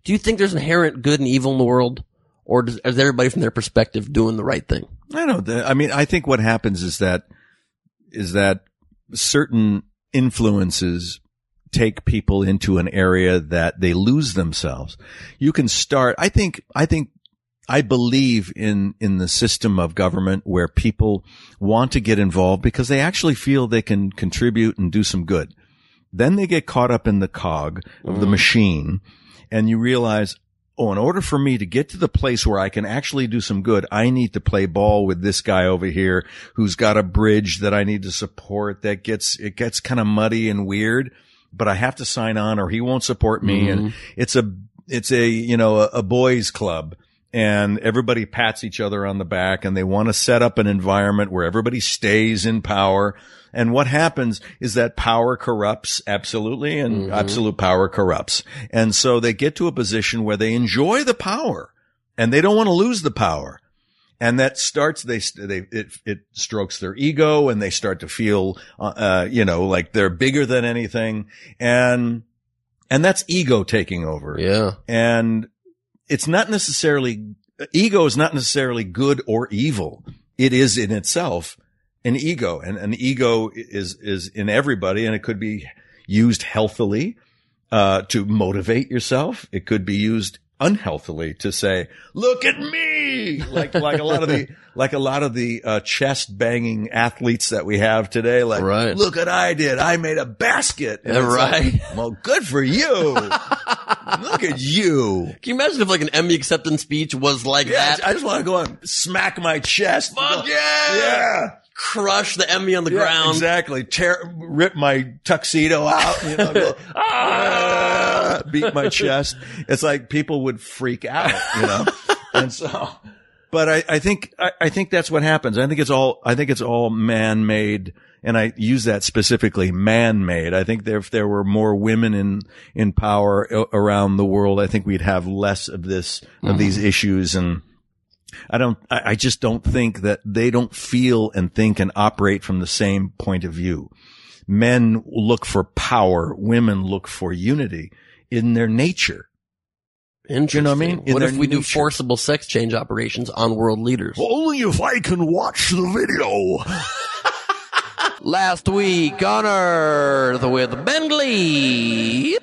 Do you think there's inherent good and evil in the world? Or is everybody from their perspective doing the right thing? I don't know. I mean, I think what happens is that certain influences take people into an area that they lose themselves. You can start, I believe in the system of government where people want to get involved because they actually feel they can contribute and do some good. Then they get caught up in the cog of the machine, and you realize, in order for me to get to the place where I can actually do some good, I need to play ball with this guy over here who's got a bridge that I need to support it gets kind of muddy and weird, but I have to sign on or he won't support me. And it's a boys club, and everybody pats each other on the back, and they want to set up an environment where everybody stays in power. And what happens is that power corrupts, absolutely, and absolute power corrupts. And so they get to a position where they enjoy the power and they don't want to lose the power. And that starts, it strokes their ego, and they start to feel, like they're bigger than anything. And that's ego taking over. Yeah. And ego is not necessarily good or evil. It is in itself an ego, and an ego is in everybody, and it could be used healthily, to motivate yourself. It could be used unhealthily to say, look at me, like a lot of the chest banging athletes that we have today. Like, right. Look what I did. I made a basket. And right. Like, well, good for you. Look at you. Can you imagine if like an Emmy acceptance speech was like that? I just want to go and smack my chest. Fuck yeah. Yeah. Crush the Emmy on the ground. Exactly. Rip my tuxedo out, go, beat my chest. It's like people would freak out, And so, but I think that's what happens. I think it's all man-made. And I use that specifically, man-made. I think if there were more women in power around the world, I think we'd have less of these issues. And I just don't think that they don't feel and think and operate from the same point of view. Men look for power. Women look for unity in their nature. Interesting. You know what I mean? What if we do forcible sex change operations on world leaders? Only if I can watch the video. Last week on Earth with Ben Gleib.